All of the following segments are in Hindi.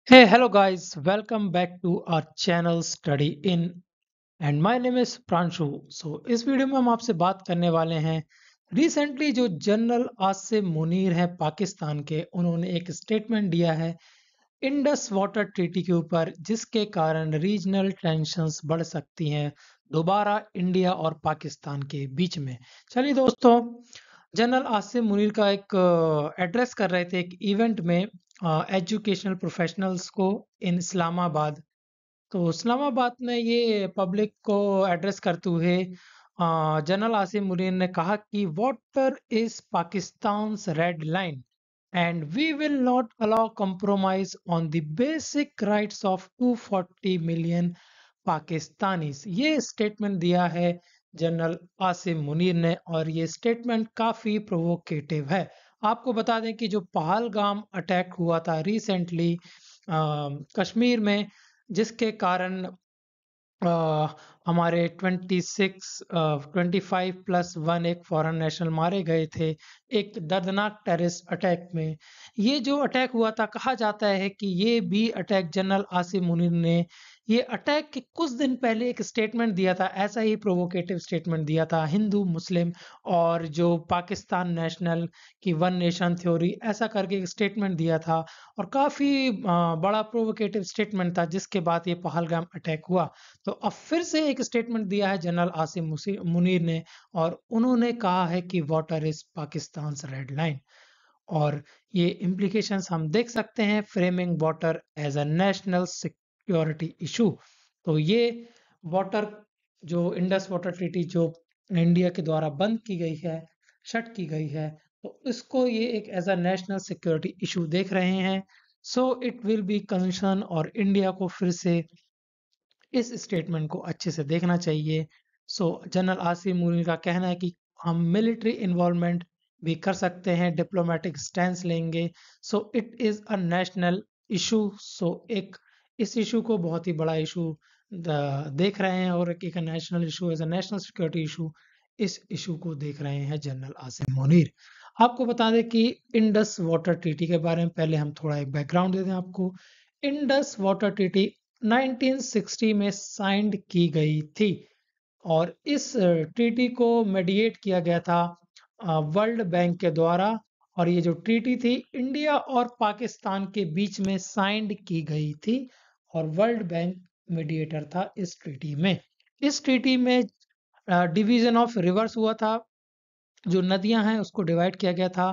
Hey, hello guys, welcome back to our channel Study In and my name is Pranshu. इस वीडियो में हम आपसे बात करने वाले हैं रिसेंटली जो जनरल आसिम मुनीर है पाकिस्तान के उन्होंने एक स्टेटमेंट दिया है इंडस वाटर ट्रीटी के ऊपर जिसके कारण रीजनल टेंशंस बढ़ सकती हैं दोबारा इंडिया और पाकिस्तान के बीच में। चलिए दोस्तों, जनरल आसिम मुनीर का एक एड्रेस कर रहे थे एक इवेंट में एजुकेशनल प्रोफेशनल्स को इन इस्लामाबाद। तो इस्लामाबाद में ये पब्लिक को एड्रेस करते हुए जनरल आसिम मुनीर ने कहा कि water is Pakistan's red line and we will not allow compromise on the basic rights of 240 million Pakistanis. ये स्टेटमेंट दिया है जनरल आसिम मुनीर ने और ये स्टेटमेंट काफी प्रोवोकेटिव है। आपको बता दें कि जो पहलगाम अटैक हुआ था रिसेंटली कश्मीर में, जिसके कारण अ, हमारे 25 प्लस वन एक फॉरेन नेशनल मारे गए थे एक दर्दनाक टेररिस्ट अटैक में। ये जो अटैक हुआ था, कहा जाता है कि ये भी अटैक जनरल आसिम मुनीर ने ये अटैक के कुछ दिन पहले एक स्टेटमेंट दिया था, ऐसा ही प्रोवोकेटिव स्टेटमेंट दिया था हिंदू मुस्लिम और जो पाकिस्तान नेशनल की वन नेशन थ्योरी ऐसा करके एक स्टेटमेंट दिया था और काफ़ी बड़ा प्रोवोकेटिव स्टेटमेंट था, जिसके बाद ये पहलगाम अटैक हुआ। तो अब फिर से एक स्टेटमेंट दिया है जनरल आसिम मुनीर ने और उन्होंने कहा है कि water is Pakistan red line और ये इम्प्लीकेशंस हम देख सकते हैं, framing water as a national security issue. तो ये वाटर जो इंडस वाटर ट्रीटी जो इंडिया के द्वारा बंद की गई है, शट की गई है, तो इसको ये एक as a national security issue देख रहे हैं। So it will be concern और इंडिया को फिर से इस स्टेटमेंट को अच्छे से देखना चाहिए। जनरल आसिम मुनीर का कहना है कि हम मिलिट्री इन्वॉल्वमेंट भी कर सकते हैं, डिप्लोमेटिक स्टैंड लेंगे। It is a national issue. एक इस इशू को बहुत ही बड़ा इशू देख रहे हैं और एक national issue as a national security issue, इस इशू को देख रहे हैं जनरल आसिम मुनीर। आपको बता दें कि इंडस वाटर ट्रीटी के बारे में पहले हम थोड़ा एक बैकग्राउंड दे दें आपको। इंडस वाटर ट्रीटी 1960 में साइंड की गई थी और इस ट्रीटी को मेडिएट किया गया था वर्ल्ड बैंक के द्वारा। और ये जो ट्रीटी थी इंडिया और पाकिस्तान के बीच में साइंड की गई थी और वर्ल्ड बैंक मीडिएटर था इस ट्रीटी में। इस ट्रीटी में डिवीजन ऑफ रिवर्स हुआ था, जो नदियां हैं उसको डिवाइड किया गया था।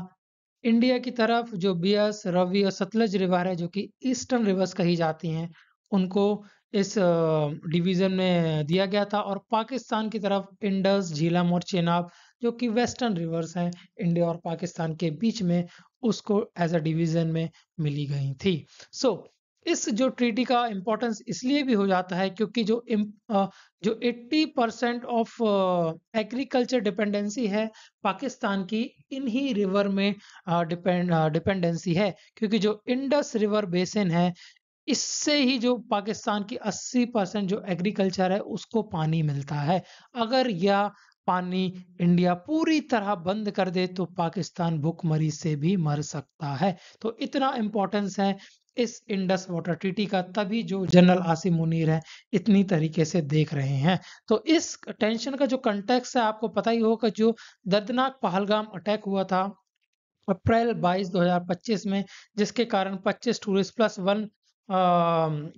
इंडिया की तरफ जो बियास, रवि और सतलज रिवर है, जो कि ईस्टर्न रिवर्स कही जाती हैं, उनको इस डिवीजन में दिया गया था और पाकिस्तान की तरफ इंडस, झीलम और चेनाब, जो कि वेस्टर्न रिवर्स हैं इंडिया और पाकिस्तान के बीच में, उसको एज अ डिवीजन में मिली गई थी। सो इस जो ट्रीटी का इम्पोर्टेंस इसलिए भी हो जाता है क्योंकि जो 80% ऑफ एग्रीकल्चर डिपेंडेंसी है पाकिस्तान की, इन्हीं रिवर में डिपेंडेंसी है, क्योंकि जो इंडस रिवर बेसिन है, इससे ही जो पाकिस्तान की 80% जो एग्रीकल्चर है उसको पानी मिलता है। अगर यह पानी इंडिया पूरी तरह बंद कर दे तो पाकिस्तान भुखमरी से भी मर सकता है। तो इतना इम्पोर्टेंस है इस इंडस वाटर ट्रीटी का, तभी जो जनरल आसिम मुनीर है इतनी तरीके से देख रहे हैं। तो इस टेंशन का जो कंटेक्स्ट है आपको पता ही होगा, जो दर्दनाक पहलगाम अटैक हुआ था अप्रैल 22 2025 में, जिसके कारण 25 tourist plus one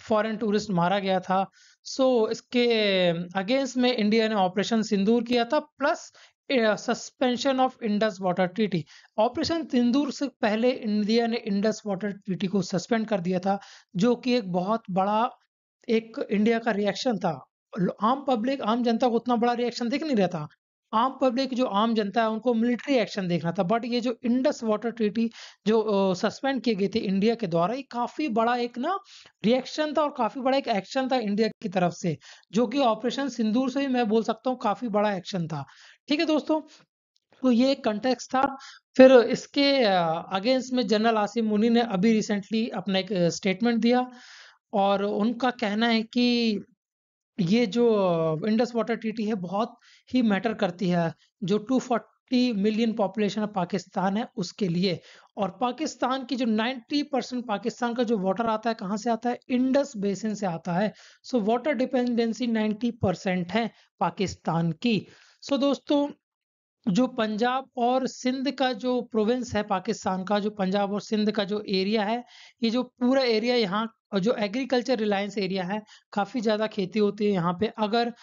foreign tourist मारा गया था। इसके अगेंस्ट में इंडिया ने ऑपरेशन सिंदूर किया था, plus suspension of Indus water treaty. Operation Sindoor से पहले इंडिया ने इंडस वाटर ट्रीटी को सस्पेंड कर दिया था, जो कि एक बहुत बड़ा एक इंडिया का रिएक्शन था। आम पब्लिक, आम जनता को उतना बड़ा रिएक्शन दिख नहीं रहा था। आम पब्लिक, जो आम जनता है, उनको मिलिट्री एक्शन देखना था, बट ये जो इंडस वाटर ट्रीटी जो सस्पेंड की गई थी इंडिया के द्वारा, ये काफी बड़ा एक ना रिएक्शन था और काफी बड़ा एक एक्शन था इंडिया की तरफ से, जो कि ऑपरेशन सिंदूर से ही मैं बोल सकता हूँ काफी बड़ा एक्शन था। ठीक है दोस्तों, तो ये एक कंटेक्स्ट था। फिर इसके अगेंस्ट में जनरल आसिम मुनी ने अभी रिसेंटली अपना एक स्टेटमेंट दिया और उनका कहना है कि ये जो इंडस वाटर ट्रीटी है बहुत ही मैटर करती है। जो 40 मिलियन पॉपुलेशन ऑफ पाकिस्तान है उसके लिए। और पाकिस्तान की जो 90% पाकिस्तान का जो वाटर आता है कहाँ से आता है? इंडस बेसिन से आता है। सो वाटर डिपेंडेंसी 90% है पाकिस्तान की। सो दोस्तों, जो पंजाब और सिंध का जो प्रोविंस है पाकिस्तान का, जो पंजाब और सिंध का जो एरिया है, ये जो पूरा एरिया यहाँ जो एग्रीकल्चर रिलायंस एरिया है, काफ़ी ज़्यादा खेती होती है यहाँ पे। अगर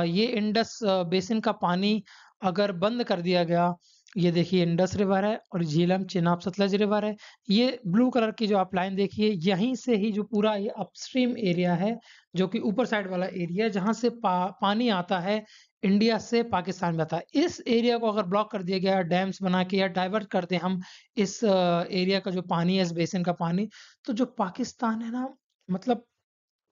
ये इंडस बेसिन का पानी अगर बंद कर दिया गया, ये देखिए इंडस रिवर है और झीलम चिनाब सतलज रिवर है। ये ब्लू कलर की जो आप लाइन देखिए, यहीं से ही जो पूरा ये अपस्ट्रीम एरिया है, जो कि ऊपर साइड वाला एरिया जहाँ से पानी आता है इंडिया से पाकिस्तान में आता है। इस एरिया को अगर ब्लॉक कर दिया गया डैम्स बना के या डाइवर्ट कर दें हम इस एरिया का जो पानी है, इस बेसिन का पानी, तो जो पाकिस्तान है ना, मतलब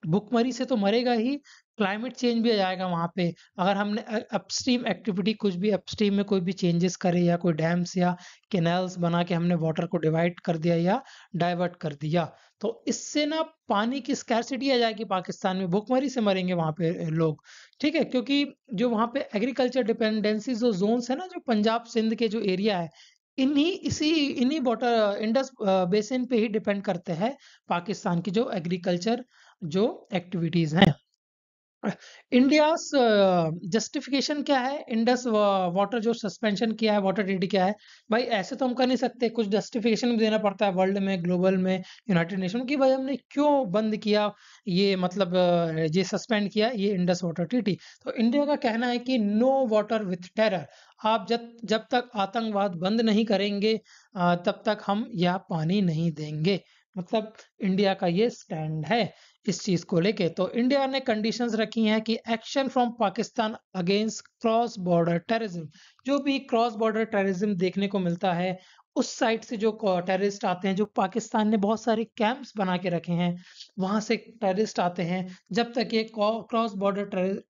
भुखमरी से तो मरेगा ही, क्लाइमेट चेंज भी आ जाएगा वहाँ पे। अगर हमने अपस्ट्रीम एक्टिविटी कुछ भी अपस्ट्रीम में कोई भी चेंजेस करे या कोई डैम्स या कैनाल्स बना के हमने वाटर को डिवाइड कर दिया या डाइवर्ट कर दिया, तो इससे ना पानी की स्कैरसिटी आ जाएगी पाकिस्तान में, भुखमरी से मरेंगे वहाँ पे लोग। ठीक है? क्योंकि जो वहाँ पे एग्रीकल्चर डिपेंडेंसी जो ज़ोन्स है ना, जो पंजाब सिंध के जो एरिया है, इन्हीं वाटर इंडस बेसिन पे ही डिपेंड करते हैं पाकिस्तान की जो एग्रीकल्चर जो एक्टिविटीज़ हैं। इंडियाज़ जस्टिफिकेशन क्या है? इंडस वाटर जो सस्पेंशन किया है, वाटर ट्रीटी क्या है? भाई ऐसे तो हम कर नहीं सकते, कुछ जस्टिफिकेशन भी देना पड़ता है वर्ल्ड में, ग्लोबल में, यूनाइटेड नेशन कि भाई हमने क्यों बंद किया ये, मतलब ये सस्पेंड किया ये इंडस वाटर ट्रीटी। तो इंडिया का कहना है कि नो वाटर विथ टेरर। आप जब जब तक आतंकवाद बंद नहीं करेंगे तब तक हम यह पानी नहीं देंगे। मतलब इंडिया का ये स्टैंड है इस चीज को लेके। तो इंडिया ने कंडीशंस रखी हैं कि action from Pakistan against cross border terrorism. जो भी क्रॉस बॉर्डर टेररिज्म देखने को मिलता है, उस साइड से जो टेररिस्ट आते हैं, जो पाकिस्तान ने बहुत सारे कैंप्स बना के रखे हैं, वहां से टेररिस्ट आते हैं। जब तक ये क्रॉस बॉर्डर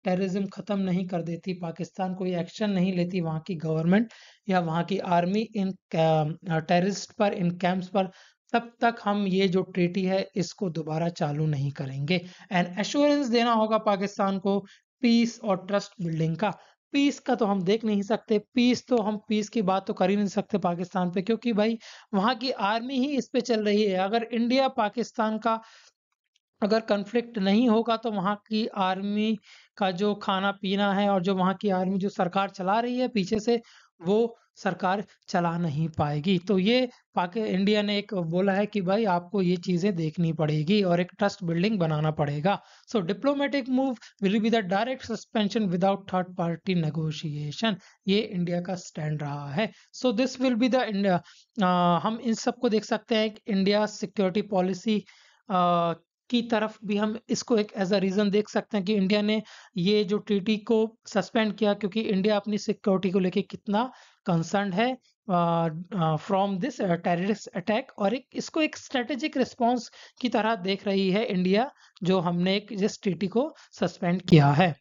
टेररिज्म खत्म नहीं कर देती पाकिस्तान, कोई एक्शन नहीं लेती वहां की गवर्नमेंट या वहां की आर्मी इन टेररिस्ट पर, इन कैंप्स पर, तब तक हम ये जो ट्रीटी है इसको दोबारा चालू नहीं करेंगे। एंड एश्योरेंस देना होगा पाकिस्तान को पीस और ट्रस्ट बिल्डिंग का। पीस का तो हम देख नहीं सकते, पीस की बात तो कर ही नहीं सकते पाकिस्तान पे, क्योंकि भाई वहां की आर्मी ही इस पे चल रही है। अगर इंडिया पाकिस्तान का अगर कॉन्फ्लिक्ट नहीं होगा तो वहाँ की आर्मी का जो खाना-पीना है और जो वहाँ की आर्मी जो सरकार चला रही है पीछे से, वो सरकार चला नहीं पाएगी। तो ये पाकि इंडिया ने एक बोला है कि भाई आपको ये चीज़ें देखनी पड़ेगी और एक ट्रस्ट बिल्डिंग बनाना पड़ेगा। So diplomatic move will be the direct suspension without third party negotiation. ये इंडिया का स्टैंड रहा है। So this will be the India. हम इन सबको देख सकते हैं कि इंडिया सिक्योरिटी पॉलिसी की तरफ भी हम इसको एक एज अ रीज़न देख सकते हैं कि इंडिया ने ये जो ट्रीटी को सस्पेंड किया, क्योंकि इंडिया अपनी सिक्योरिटी को लेके कितना कंसर्न्ड है फ्रॉम दिस टेररिस्ट अटैक, और एक इसको एक स्ट्रेटेजिक रिस्पांस की तरह देख रही है इंडिया, जो हमने एक जिस ट्रीटी को सस्पेंड किया है।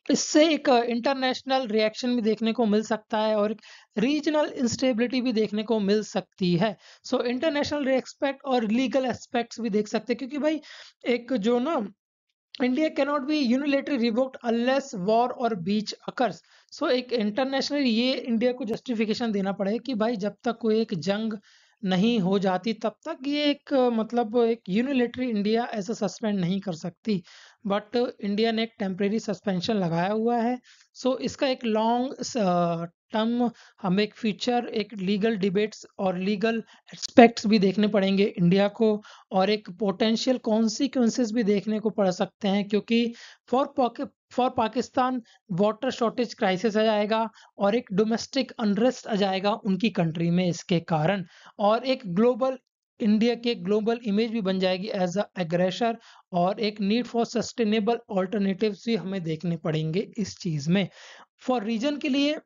इससे एक इंटरनेशनल रिएक्शन भी देखने को मिल सकता है और एक रीजनल इंस्टेबिलिटी भी देखने को मिल सकती है। सो इंटरनेशनल रिस्पेक्ट और लीगल एस्पेक्ट्स भी देख सकते हैं, क्योंकि भाई एक जो ना India cannot be unilateral revoked unless war और बीच अकर्स। सो एक इंटरनेशनल ये इंडिया को जस्टिफिकेशन देना पड़ेगा कि भाई जब तक कोई एक जंग नहीं हो जाती तब तक ये एक मतलब एक यूनिलेटरी इंडिया ऐसा सस्पेंड नहीं कर सकती। बट इंडिया ने एक टेम्परेरी सस्पेंशन लगाया हुआ है। सो इसका एक लॉन्ग टर्म हम एक फ्यूचर एक लीगल डिबेट्स और लीगल एस्पेक्ट्स भी देखने पड़ेंगे इंडिया को, और एक पोटेंशियल कॉन्सिक्वेंसेस भी देखने को पड़ सकते हैं, क्योंकि for Pakistan water shortage crisis आ जाएगा और एक डोमेस्टिक अनरेस्ट आ जाएगा उनकी कंट्री में इसके कारण, और एक ग्लोबल इंडिया के ग्लोबल इमेज भी बन जाएगी एज अ एग्रेसर, और एक नीड फॉर सस्टेनेबल ऑल्टरनेटिव्स भी हमें देखने पड़ेंगे इस चीज़ में। फॉर रीजन के लिए,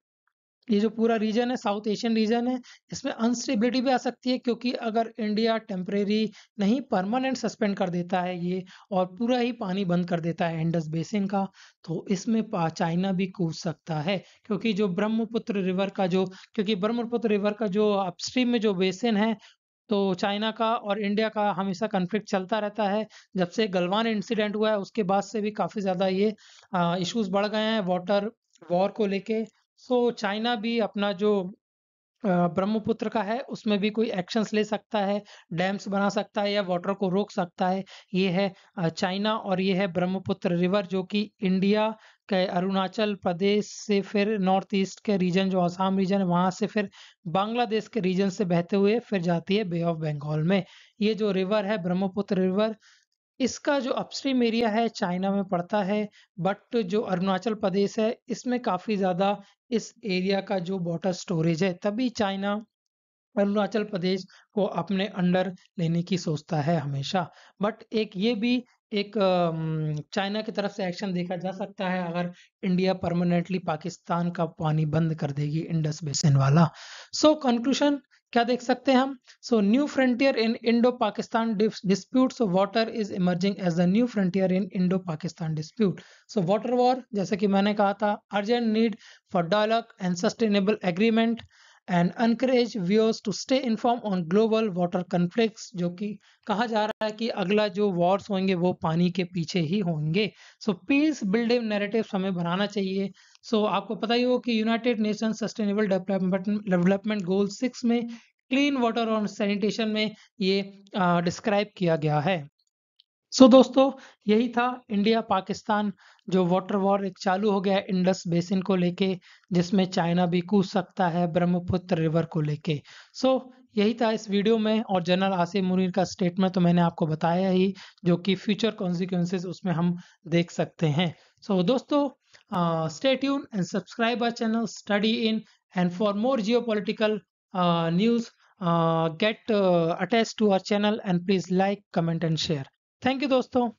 ये जो पूरा रीजन है साउथ एशियन रीजन है, इसमें अनस्टेबिलिटी भी आ सकती है, क्योंकि अगर इंडिया टेम्परेरी नहीं परमानेंट सस्पेंड कर देता है ये और पूरा ही पानी बंद कर देता है इंडस बेसिन का, तो इसमें चाइना भी कूद सकता है, क्योंकि जो ब्रह्मपुत्र रिवर का जो क्योंकि ब्रह्मपुत्र रिवर का जो अपस्ट्रीम में जो बेसिन है, तो चाइना का और इंडिया का हमेशा कॉन्फ्लिक्ट चलता रहता है। जब से गलवान इंसिडेंट हुआ है उसके बाद से भी काफ़ी ज़्यादा ये इश्यूज बढ़ गए हैं वाटर वॉर को लेके। सो चाइना भी अपना जो ब्रह्मपुत्र का है उसमें भी कोई एक्शंस ले सकता है, डैम्स बना सकता है या वाटर को रोक सकता है। ये है चाइना और ये है ब्रह्मपुत्र रिवर जो कि इंडिया के अरुणाचल प्रदेश से फिर नॉर्थ ईस्ट के रीजन जो असम रीजन है वहाँ से फिर बांग्लादेश के रीजन से बहते हुए फिर जाती है बे ऑफ बंगाल में। ये जो रिवर है ब्रह्मपुत्र रिवर इसका जो अपस्ट्रीम एरिया है चाइना में पड़ता है, बट जो अरुणाचल प्रदेश है इसमें काफ़ी ज़्यादा इस एरिया का जो वाटर स्टोरेज है, तभी चाइना अरुणाचल प्रदेश को अपने अंडर लेने की सोचता है हमेशा। बट एक ये भी एक चाइना की तरफ से एक्शन देखा जा सकता है अगर इंडिया परमानेंटली पाकिस्तान का पानी बंद कर देगी इंडस बेसिन वाला। सो कंक्लूजन क्या देख सकते हैं हम? So new frontier in Indo Pakistan dispute, so water is emerging as the new frontier in Indo Pakistan dispute. So water war जैसे कि मैंने कहा था, urgent need for dialogue and sustainable agreement and encourage viewers to stay informed on global water conflicts, जो कि कहा जा रहा है कि अगला जो वॉर्स होंगे वो पानी के पीछे ही होंगे। सो पीस बिल्डिंग नैरेटिव हमें बनाना चाहिए। सो आपको पता ही हो कि United nation sustainable development goal 6 में क्लीन वाटर और सैनिटेशन में ये डिस्क्राइब किया गया है। सो दोस्तों, यही था इंडिया पाकिस्तान जो वाटर वॉर एक चालू हो गया है इंडस बेसिन को लेके, जिसमें चाइना भी कूद सकता है ब्रह्मपुत्र रिवर को लेके। सो यही था इस वीडियो में, और जनरल आसिम मुनीर का स्टेटमेंट तो मैंने आपको बताया ही, जो कि फ्यूचर कॉन्सिक्वेंसेस उसमें हम देख सकते हैं। सो दोस्तों, stay tune and subscribe our channel study in, and for more geo political news get attached to our channel, and please like, comment and share. Thank you दोस्तों।